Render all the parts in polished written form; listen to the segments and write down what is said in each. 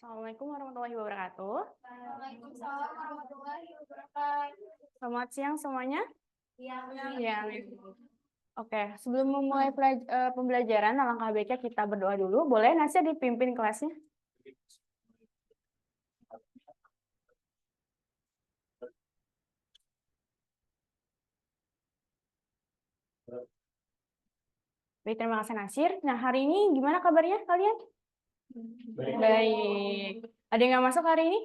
Assalamualaikum warahmatullahi wabarakatuh. Waalaikumsalam warahmatullahi wabarakatuh. Selamat siang semuanya. Ya. Oke, sebelum memulai pembelajaran, alangkah baiknya kita berdoa dulu. Boleh Nasya dipimpin kelasnya? Baik, terima kasih Nasir. Nah, hari ini gimana kabarnya kalian? Baik. Ada yang nggak masuk hari ini?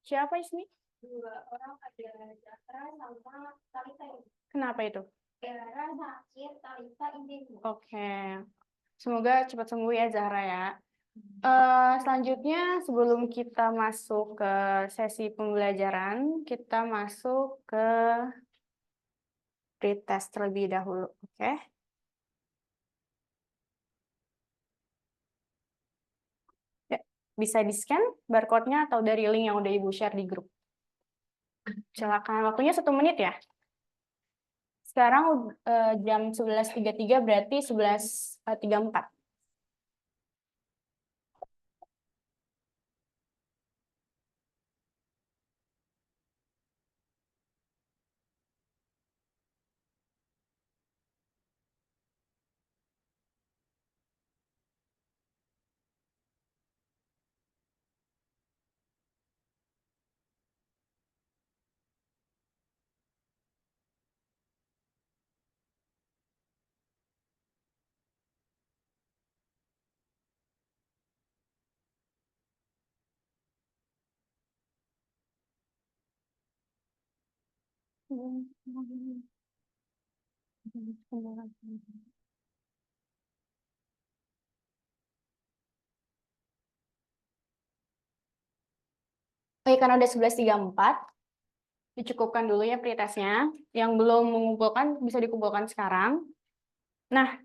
Siapa Ismi? 2 orang, ada Zahra sama Talita. Kenapa itu? Zahra sakit, Talita ini. Oke. Semoga cepat sembuh ya Zahra ya. Selanjutnya sebelum kita masuk ke sesi pembelajaran, kita masuk ke pretest terlebih dahulu. Oke. Ya, bisa di-scan barcode-nya atau dari link yang udah Ibu share di grup. Silakan, waktunya 1 menit ya. Sekarang jam 11.33 berarti 11.34. Oke, karena udah 11.34, dicukupkan dulu ya pretestnya. Yang belum mengumpulkan bisa dikumpulkan sekarang. Nah,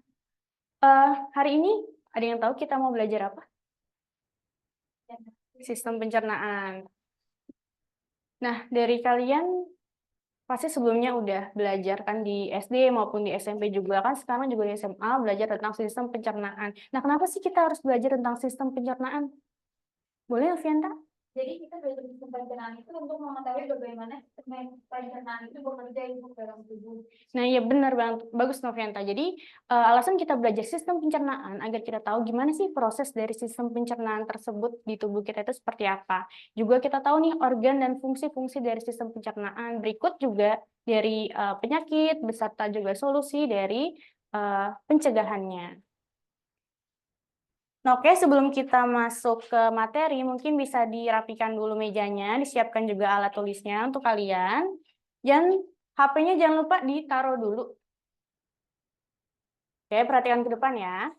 hari ini ada yang tahu kita mau belajar apa? Sistem pencernaan. Nah, dari kalian pasti sebelumnya udah belajar kan di SD maupun di SMP juga kan, sekarang juga di SMA belajar tentang sistem pencernaan. Nah, kenapa sih kita harus belajar tentang sistem pencernaan? Boleh, Alfianta? Jadi kita belajar sistem pencernaan itu untuk mengetahui bagaimana sistem pencernaan itu bekerja dalam tubuh. Nah, iya benar banget. Bagus, Novianta. Jadi, alasan kita belajar sistem pencernaan agar kita tahu gimana sih proses dari sistem pencernaan tersebut di tubuh kita itu seperti apa. Juga kita tahu nih organ dan fungsi-fungsi dari sistem pencernaan. Berikut juga dari penyakit beserta juga solusi dari pencegahannya. Nah, oke, sebelum kita masuk ke materi, mungkin bisa dirapikan dulu mejanya, disiapkan juga alat tulisnya untuk kalian. Dan HP-nya jangan lupa ditaruh dulu. Oke, perhatikan ke depan ya.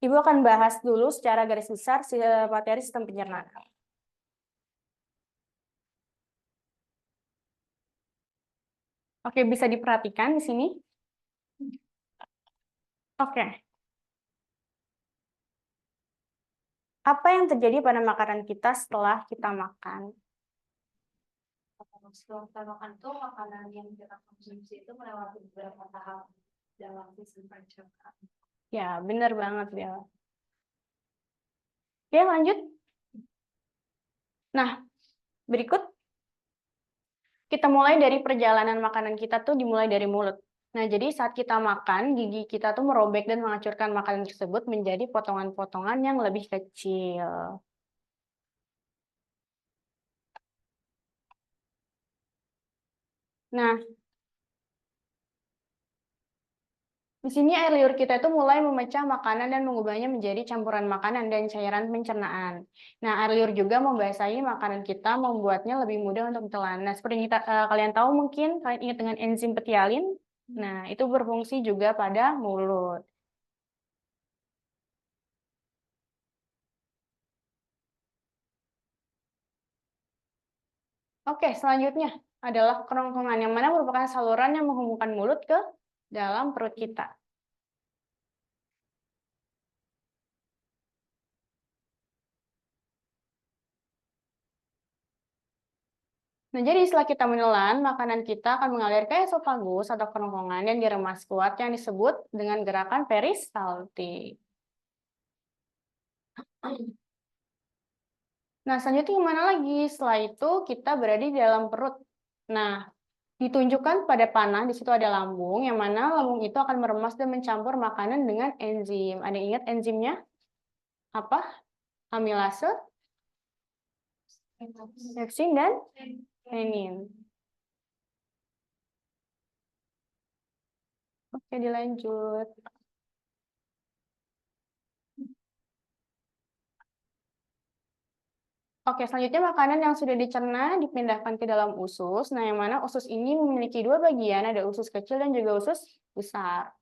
Ibu akan bahas dulu secara garis besar materi sistem pencernaan. Oke, bisa diperhatikan di sini. Oke. Apa yang terjadi pada makanan kita setelah kita makan? Setelah kita makan itu makanan yang kita konsumsi itu melewati beberapa tahap dalam sistem pencernaan. Ya, benar banget, Bella. Oke, lanjut. Nah, berikut kita mulai dari perjalanan makanan kita tuh dimulai dari mulut. Nah, jadi saat kita makan, gigi kita tuh merobek dan menghancurkan makanan tersebut menjadi potongan-potongan yang lebih kecil. Nah, di sini air liur kita itu mulai memecah makanan dan mengubahnya menjadi campuran makanan dan cairan pencernaan. Nah, air liur juga membasahi makanan kita, membuatnya lebih mudah untuk ditelan. Nah, seperti kalian tahu mungkin, kalian ingat dengan enzim petialin. Nah, itu berfungsi juga pada mulut. Oke, selanjutnya adalah kerongkongan, yang mana merupakan saluran yang menghubungkan mulut ke dalam perut kita. Nah, jadi setelah kita menelan, makanan kita akan mengalir ke esofagus atau kerongkongan yang diremas kuat yang disebut dengan gerakan peristaltik. Nah, selanjutnya gimana lagi? Setelah itu kita berada di dalam perut. Nah, ditunjukkan pada panah, di situ ada lambung, yang mana lambung itu akan meremas dan mencampur makanan dengan enzim. Ada yang ingat enzimnya? Apa? Amilase, pepsin, dan renin. Oke, dilanjut. Oke, selanjutnya makanan yang sudah dicerna dipindahkan ke dalam usus. Nah, yang mana usus ini memiliki dua bagian, ada usus kecil dan juga usus besar.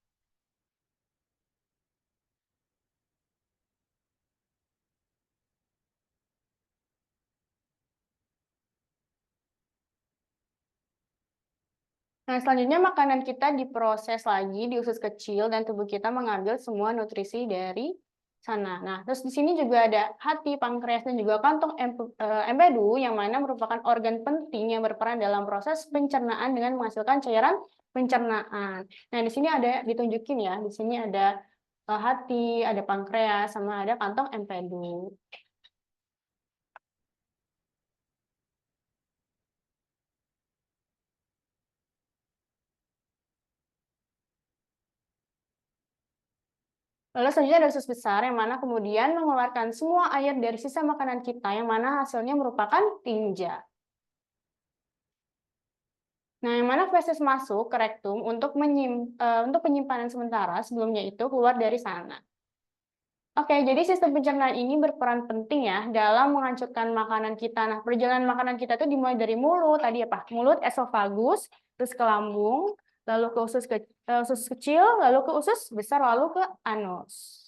Nah, selanjutnya makanan kita diproses lagi di usus kecil dan tubuh kita mengambil semua nutrisi dari sana. Nah, terus di sini juga ada hati, pankreas, dan juga kantong empedu yang mana merupakan organ penting yang berperan dalam proses pencernaan dengan menghasilkan cairan pencernaan. Nah, di sini ada ditunjukin ya, di sini ada hati, ada pankreas, sama ada kantong empedu. Lalu selanjutnya ada usus besar yang mana kemudian mengeluarkan semua air dari sisa makanan kita yang mana hasilnya merupakan tinja. Nah, yang mana feses masuk ke rektum untuk penyimpanan sementara sebelumnya itu keluar dari sana. Oke, jadi sistem pencernaan ini berperan penting ya dalam menghancurkan makanan kita. Nah, perjalanan makanan kita itu dimulai dari mulut, tadi apa? Mulut, esofagus, terus ke lambung, lalu ke usus kecil, lalu ke usus besar, lalu ke anus.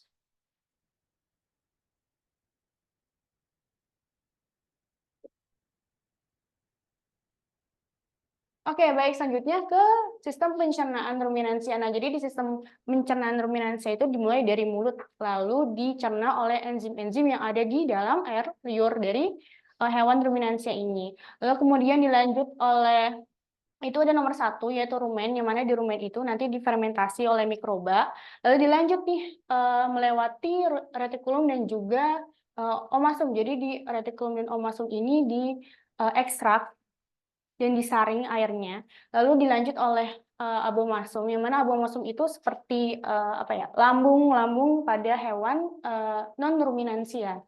Oke, baik. Selanjutnya ke sistem pencernaan ruminansia. Nah, jadi di sistem pencernaan ruminansia itu dimulai dari mulut, lalu dicerna oleh enzim-enzim yang ada di dalam air liur dari hewan ruminansia ini. Lalu kemudian dilanjut oleh, itu ada nomor satu, yaitu rumen, yang mana di rumen itu nanti difermentasi oleh mikroba. Lalu dilanjut nih, melewati retikulum dan juga omasum. Jadi di retikulum dan omasum ini diekstrak dan disaring airnya, lalu dilanjut oleh abomasum, yang mana abomasum itu seperti apa ya, lambung pada hewan non ruminansia.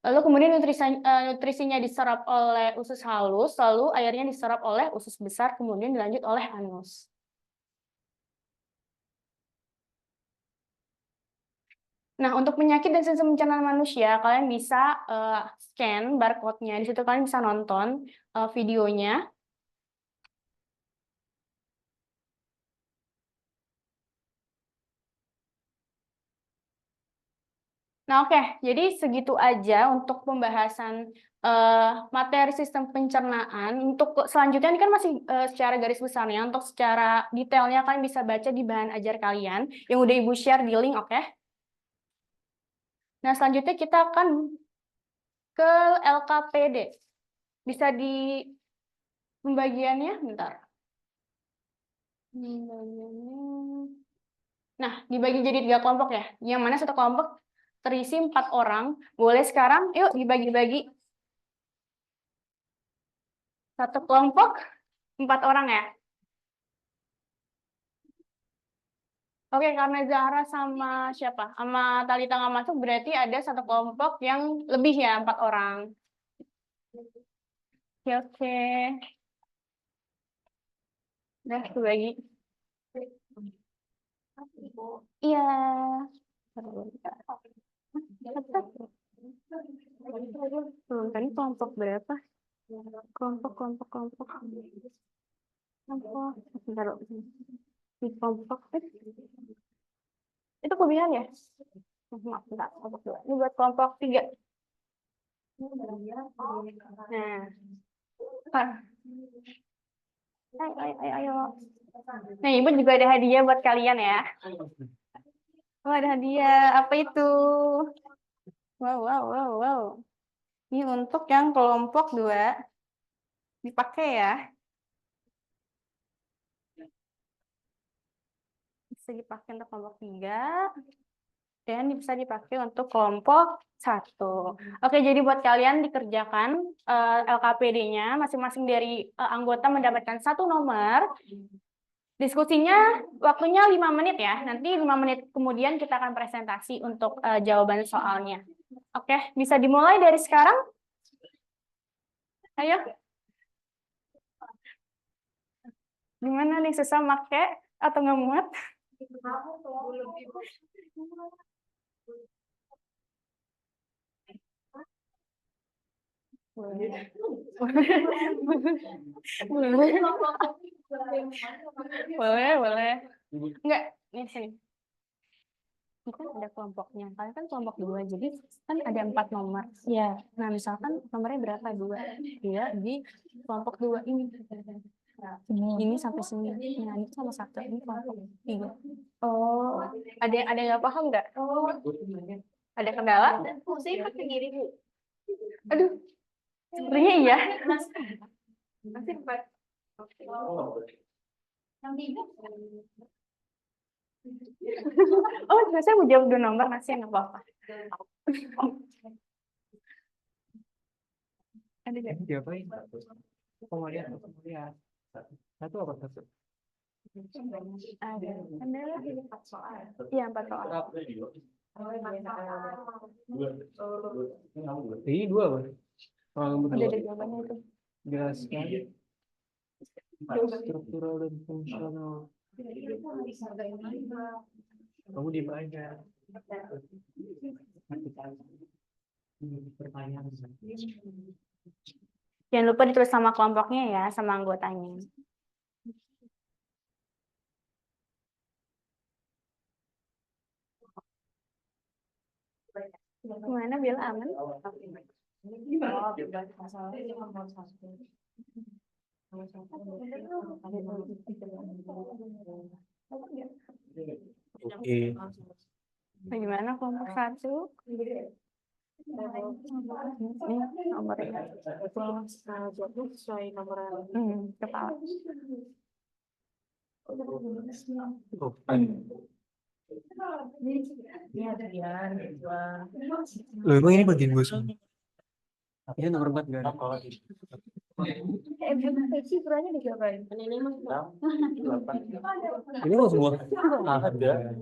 Lalu kemudian nutrisinya diserap oleh usus halus, lalu airnya diserap oleh usus besar, kemudian dilanjut oleh anus. Nah, untuk penyakit dan sistem pencernaan manusia, kalian bisa scan barcode-nya. Di situ kalian bisa nonton videonya. Nah, oke. Jadi segitu aja untuk pembahasan materi sistem pencernaan. Untuk selanjutnya ini kan masih secara garis besarnya. Untuk secara detailnya kalian bisa baca di bahan ajar kalian yang udah Ibu share di link, oke? Nah, selanjutnya kita akan ke LKPD. Bisa di pembagiannya, bentar. Pembagiannya. Nah, dibagi jadi 3 kelompok ya. Yang mana satu kelompok terisi 4 orang. Boleh sekarang, yuk dibagi-bagi. Satu kelompok 4 orang ya. Oke, karena Zahra sama siapa? Sama Talita nggak masuk, berarti ada satu kelompok yang lebih ya, 4 orang. Oke, oke. Udah, bagi. Iya. Tuh, tadi kelompok berapa? Kelompok. Bentar, di kelompok. Itu kelebihan ya? Maaf, bentar, kelompok 2. Ini buat kelompok 3. Nah, ayo. Nah, Ibu juga ada hadiah buat kalian ya. Oh, ada hadiah. Apa itu? Wow. Ini untuk yang kelompok 2. Dipakai ya. Bisa dipakai untuk kelompok 3. dan bisa dipakai untuk kelompok 1. Oke, jadi buat kalian dikerjakan LKPD-nya, masing-masing dari anggota mendapatkan 1 nomor. Diskusinya waktunya 5 menit ya. Nanti 5 menit kemudian kita akan presentasi untuk jawaban soalnya. Oke, bisa dimulai dari sekarang? Ayo. Gimana nih, susah make atau nggak muat? Boleh. Boleh. Enggak, nih sini. Kan ada kelompoknya. Kalian kan kelompok 2, jadi kan ada 4 nomor. Ya. Nah, misalkan nomornya berapa? 2. Dia di kelompok 2 ini. Ini sampai sini. Nah, ini sama 1. Ini kelompok 3. Oh, ada yang nggak paham nggak? Oh. Ada kendala? Saya pakai gini, Bu. Aduh, sepertinya iya. Masih 4. Yang 3. Oh, saya mau jawab 2 nomor, masih nggak apa-apa. Ada nggak? Diapain? Mau lihat? Satu apa satu? Ada. Ada 4 soal. Iya, 4 soal. Ini 2 apa? Udah ada jawabannya itu. Jelaskan struktural dan fungsional. Kamu di mana? Pertanyaan. Jangan lupa ditulis sama kelompoknya ya, sama anggotanya. Gimana, Bila, aman? Oke. Bagaimana kelompok 1? Nomornya. Sesuai nomor Kepala. Loh, emang ini bagian gue semua? Ini nomor 4 gak ada. Ini mau semua? Ada.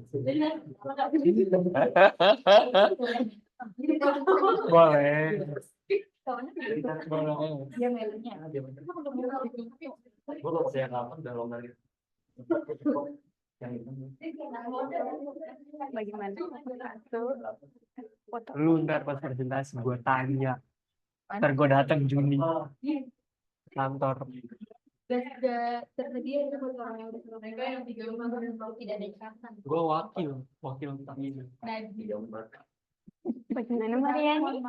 Boleh. Bagaimana? Foto. Lu ntar pas presentasi gue tanya. Ntar gue datang Juni kantor. tersedia itu buat orang yang udah mereka yang 3 rumah dan tidak ada ikatan. Gue wakil tentang ini. Bagaimana, Mariani?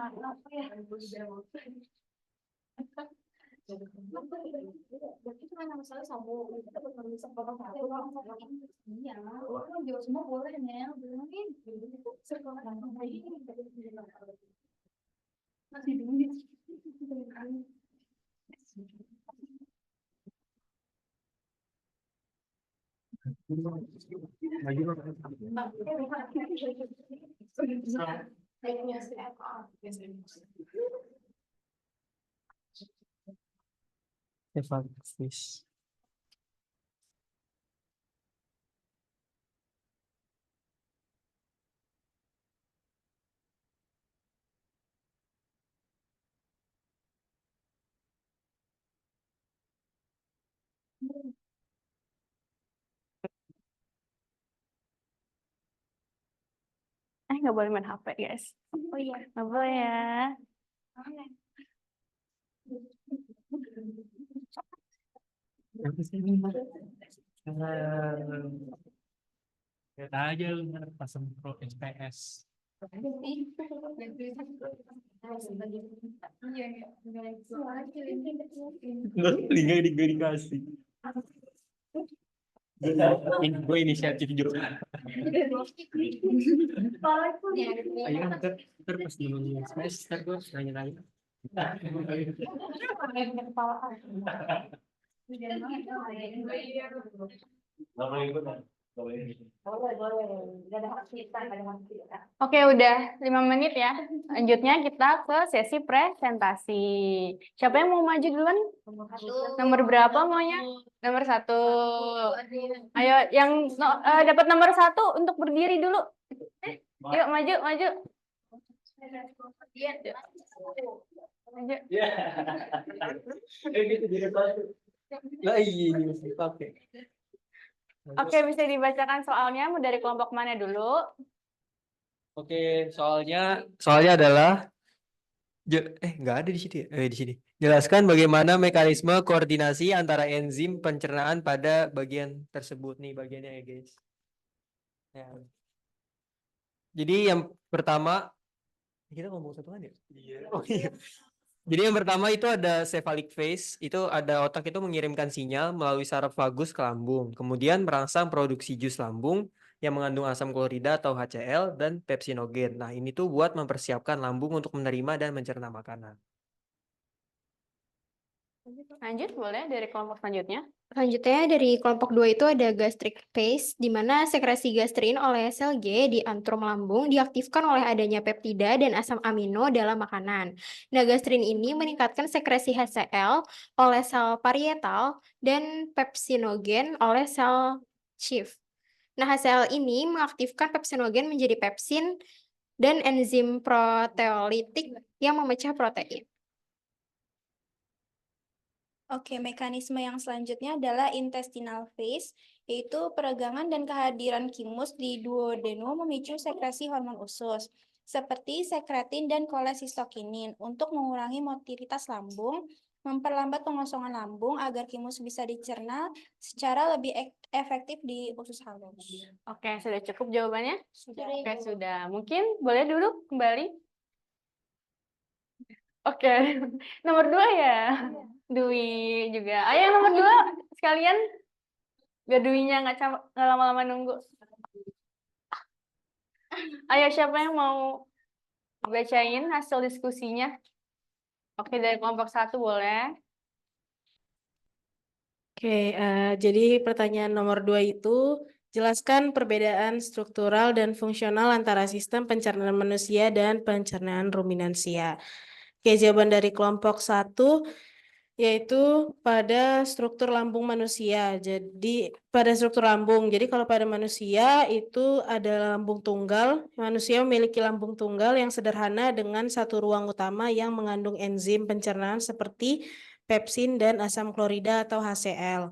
Berarti cuma masalah sama kita belum bisa foto-foto. Iya, orang jauh semua boleh nih, mungkin sekolah ini masih dulu. Evaluasi. Nggak boleh main HP, guys. Oh iya, nggak boleh ya. Lihat aja lu pasang Pro SPS. Liga dikasih. Gue inisiatif juga. Ayo ntar pas dulu semester gue nanya-nanya. Boleh, boleh. Nggak ada hak cipta, nggak ada hak cipta. Oke, udah 5 menit ya. Lanjutnya kita ke sesi presentasi. Siapa yang mau maju duluan? Nomor berapa maunya? Nomor 1. Ayo, yang dapat nomor 1 untuk berdiri dulu. Yuk, maju, maju. Maju. Nah, iya, oke. Oke, bisa dibacakan soalnya. Mau dari kelompok mana dulu? Oke, soalnya adalah nggak ada di situ ya? Di sini. Jelaskan bagaimana mekanisme koordinasi antara enzim pencernaan pada bagian tersebut nih bagiannya ya guys. Ya. Jadi yang pertama kita ngomong satuan ya? Iya. Oh iya. Jadi yang pertama itu ada cephalic phase, itu ada otak itu mengirimkan sinyal melalui saraf vagus ke lambung, kemudian merangsang produksi jus lambung yang mengandung asam klorida atau HCl dan pepsinogen. Nah, ini tuh buat mempersiapkan lambung untuk menerima dan mencerna makanan. Lanjut, boleh dari kelompok selanjutnya. Selanjutnya dari kelompok 2 itu ada gastric phase, di mana sekresi gastrin oleh sel G di antrum lambung diaktifkan oleh adanya peptida dan asam amino dalam makanan. Nah, gastrin ini meningkatkan sekresi HCl oleh sel parietal dan pepsinogen oleh sel Schiff. Nah, HCl ini mengaktifkan pepsinogen menjadi pepsin dan enzim proteolitik yang memecah protein. Oke, mekanisme yang selanjutnya adalah intestinal phase, yaitu peregangan dan kehadiran kimus di duodenum memicu sekresi hormon usus, seperti sekretin dan kolesistokinin untuk mengurangi motilitas lambung, memperlambat pengosongan lambung agar kimus bisa dicerna secara lebih efektif di usus halus. Oke, sudah cukup jawabannya? Sudah. Oke, sudah. Mungkin boleh duduk kembali? Oke, nomor 2 ya? Dwi juga. Ayo yang nomor 2 sekalian. Biar Dwi-nya nggak lama-lama nunggu. Ayo, siapa yang mau bacain hasil diskusinya? Oke, dari kelompok 1 boleh. Oke, jadi pertanyaan nomor 2 itu jelaskan perbedaan struktural dan fungsional antara sistem pencernaan manusia dan pencernaan ruminansia. Oke, jawaban dari kelompok 1 yaitu pada struktur lambung manusia. Jadi pada struktur lambung. Jadi kalau pada manusia itu ada lambung tunggal. Manusia memiliki lambung tunggal yang sederhana dengan satu ruang utama yang mengandung enzim pencernaan seperti pepsin dan asam klorida atau HCl.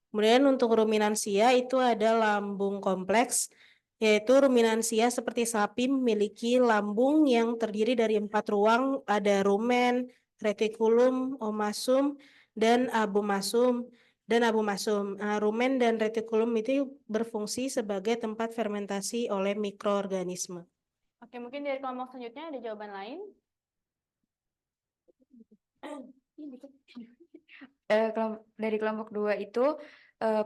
Kemudian untuk ruminansia itu ada lambung kompleks, yaitu ruminansia seperti sapi memiliki lambung yang terdiri dari 4 ruang, ada rumen, retikulum, omasum, dan abomasum. Rumen dan retikulum itu berfungsi sebagai tempat fermentasi oleh mikroorganisme. Oke, mungkin dari kelompok selanjutnya ada jawaban lain. Dari kelompok 2 itu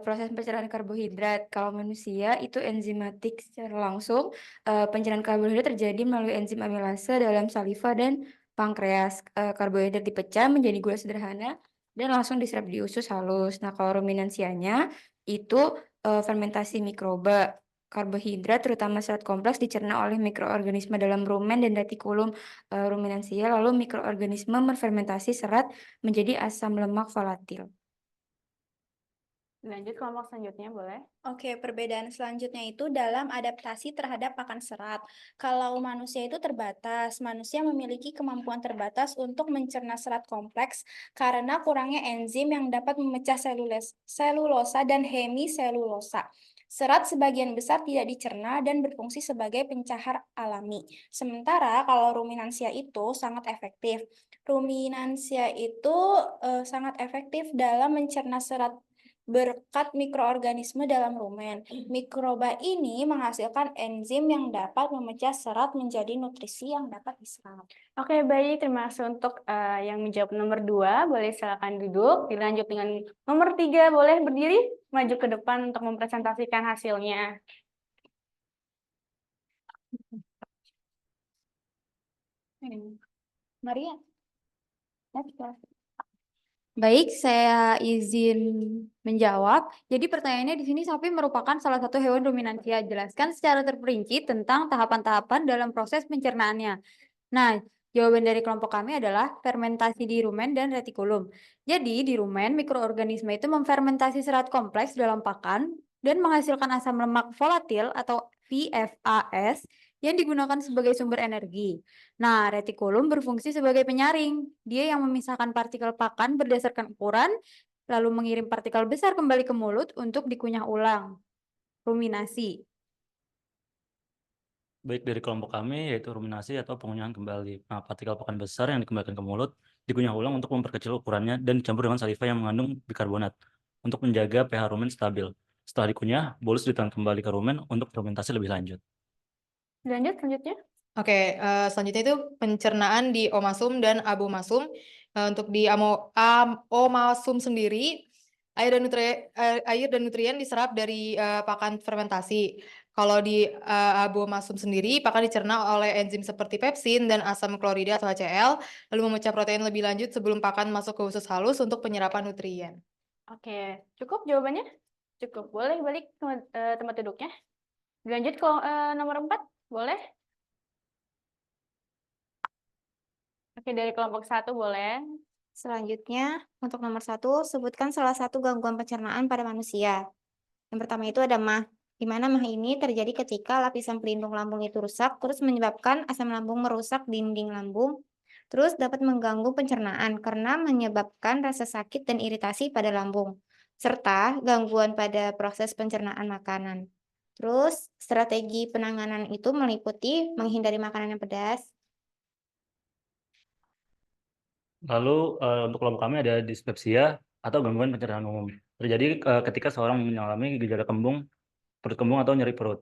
proses pencernaan karbohidrat. Kalau manusia itu enzimatik secara langsung, pencernaan karbohidrat terjadi melalui enzim amilase dalam saliva dan pankreas. Karbohidrat dipecah menjadi gula sederhana dan langsung diserap di usus halus. Nah, kalau ruminansianya itu fermentasi mikroba. Karbohidrat terutama serat kompleks dicerna oleh mikroorganisme dalam rumen dan retikulum ruminansia, lalu mikroorganisme menfermentasi serat menjadi asam lemak volatil. Lanjut kelompok selanjutnya boleh. Oke, perbedaan selanjutnya itu dalam adaptasi terhadap pakan serat. Kalau manusia itu terbatas, manusia memiliki kemampuan terbatas untuk mencerna serat kompleks karena kurangnya enzim yang dapat memecah selulosa dan hemiselulosa. Serat sebagian besar tidak dicerna dan berfungsi sebagai pencahar alami. Sementara kalau ruminansia itu sangat efektif. Ruminansia itu sangat efektif dalam mencerna serat berkat mikroorganisme dalam rumen. Mikroba ini menghasilkan enzim yang dapat memecah serat menjadi nutrisi yang dapat diserap. Oke, baik. Terima kasih untuk yang menjawab nomor 2. Boleh silakan duduk. Dilanjut dengan nomor 3. Boleh berdiri, maju ke depan untuk mempresentasikan hasilnya. Maria. Baik, saya izin menjawab. Jadi pertanyaannya di sini sapi merupakan salah satu hewan ruminansia. Jelaskan secara terperinci tentang tahapan-tahapan dalam proses pencernaannya. Nah, jawaban dari kelompok kami adalah fermentasi di rumen dan retikulum. Jadi, di rumen, mikroorganisme itu memfermentasi serat kompleks dalam pakan dan menghasilkan asam lemak volatil atau VFAS yang digunakan sebagai sumber energi. Nah, retikulum berfungsi sebagai penyaring. Dia yang memisahkan partikel pakan berdasarkan ukuran, lalu mengirim partikel besar kembali ke mulut untuk dikunyah ulang. Ruminasi. Baik dari kelompok kami yaitu ruminasi atau pengunyahan kembali. Nah, partikel pakan besar yang dikembalikan ke mulut dikunyah ulang untuk memperkecil ukurannya dan dicampur dengan saliva yang mengandung bikarbonat untuk menjaga pH rumen stabil. Setelah dikunyah, bolus ditahan kembali ke rumen untuk fermentasi lebih lanjut. Lanjut selanjutnya. Oke, selanjutnya itu pencernaan di omasum dan abomasum. Untuk di omasum sendiri, air dan nutrien diserap dari pakan fermentasi. Kalau di abomasum sendiri, pakan dicerna oleh enzim seperti pepsin dan asam klorida atau HCl, lalu memecah protein lebih lanjut sebelum pakan masuk ke usus halus untuk penyerapan nutrien. Oke, cukup jawabannya? Cukup. Boleh balik ke tempat duduknya. Lanjut ke nomor 4, boleh? Oke, dari kelompok 1 boleh. Selanjutnya, untuk nomor 1, sebutkan salah satu gangguan pencernaan pada manusia. Yang pertama itu ada MAH, di mana MAH ini terjadi ketika lapisan pelindung lambung itu rusak, terus menyebabkan asam lambung merusak dinding lambung, terus dapat mengganggu pencernaan karena menyebabkan rasa sakit dan iritasi pada lambung, serta gangguan pada proses pencernaan makanan. Terus, strategi penanganan itu meliputi menghindari makanan yang pedas. Lalu untuk kelompok kami ada dispepsia atau gangguan pencernaan umum. Terjadi ketika seorang mengalami gejala kembung, perut kembung atau nyeri perut.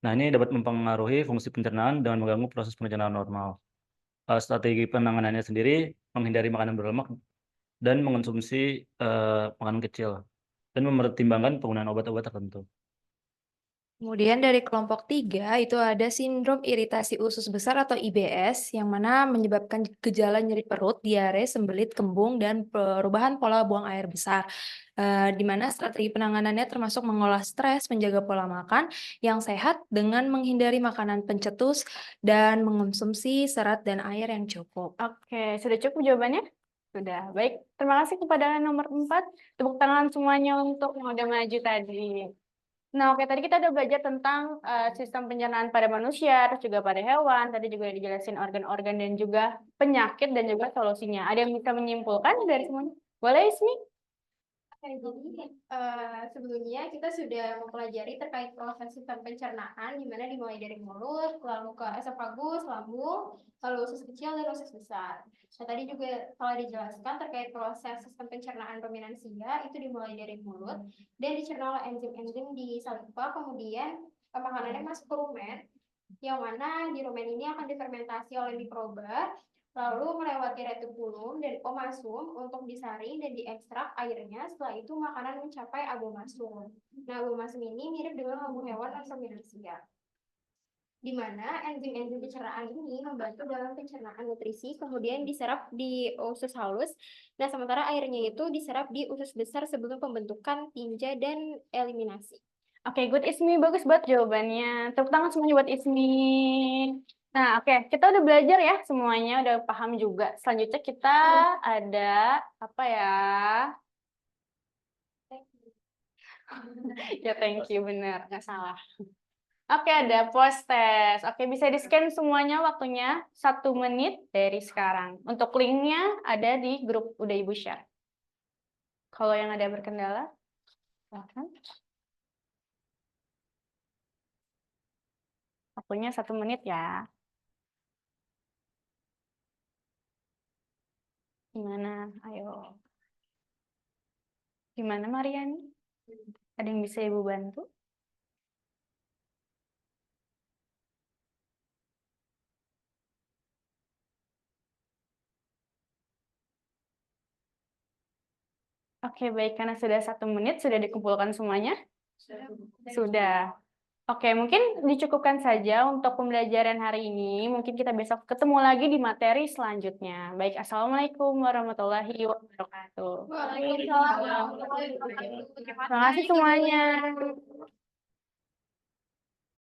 Nah, ini dapat mempengaruhi fungsi pencernaan dengan mengganggu proses pencernaan normal. Strategi penanganannya sendiri menghindari makanan berlemak dan mengonsumsi makanan kecil dan mempertimbangkan penggunaan obat-obat tertentu. Kemudian dari kelompok 3 itu ada sindrom iritasi usus besar atau IBS yang mana menyebabkan gejala nyeri perut, diare, sembelit, kembung, dan perubahan pola buang air besar. Di mana strategi penanganannya termasuk mengolah stres, menjaga pola makan yang sehat dengan menghindari makanan pencetus dan mengonsumsi serat dan air yang cukup. Oke, sudah cukup jawabannya? Sudah. Baik, terima kasih kepada nomor 4. Tepuk tangan semuanya untuk yang udah maju tadi. Nah, oke, tadi kita udah belajar tentang sistem pencernaan pada manusia, terus juga pada hewan. Tadi juga dijelasin organ-organ dan juga penyakit dan juga solusinya. Ada yang bisa menyimpulkan dari semuanya? Boleh, Ismi? Oke, jadi sebelumnya kita sudah mempelajari terkait proses sistem pencernaan, di mana dimulai dari mulut, lalu ke esofagus, lambung, lalu usus kecil dan usus besar. Nah, tadi juga telah dijelaskan terkait proses sistem pencernaan ruminansia, itu dimulai dari mulut, dan dicerna oleh enzim-enzim di saliva, kemudian makanannya masuk ke rumen, yang mana di rumen ini akan difermentasi oleh mikroba, lalu melewati retikulum dan omasum untuk disaring dan diekstrak airnya. Setelah itu makanan mencapai abomasum. Nah, abomasum ini mirip dengan lambung hewan atau ruminansia, di mana enzim-enzim pencernaan ini membantu dalam pencernaan nutrisi, kemudian diserap di usus halus. Nah, sementara airnya itu diserap di usus besar sebelum pembentukan tinja dan eliminasi. Oke, good Ismi. Bagus banget jawabannya. Tepuk tangan semuanya buat Ismi. Nah, oke. Kita udah belajar ya semuanya, udah paham juga. Selanjutnya kita ada apa ya? Ya, thank you. Bener, nggak salah. Oke, ada post test. Oke, bisa di-scan semuanya waktunya 1 menit dari sekarang. Untuk linknya ada di grup udah Ibu share. Kalau yang ada berkendala, silahkan. Waktunya 1 menit ya. Gimana? Ayo. Gimana Mariani? Ada yang bisa Ibu bantu? Oke, baik. Karena sudah 1 menit, sudah dikumpulkan semuanya? Sudah. Oke, mungkin dicukupkan saja untuk pembelajaran hari ini. Mungkin kita besok ketemu lagi di materi selanjutnya. Baik, Assalamualaikum warahmatullahi wabarakatuh. Waalaikumsalam warahmatullahi wabarakatuh. Terima kasih semuanya.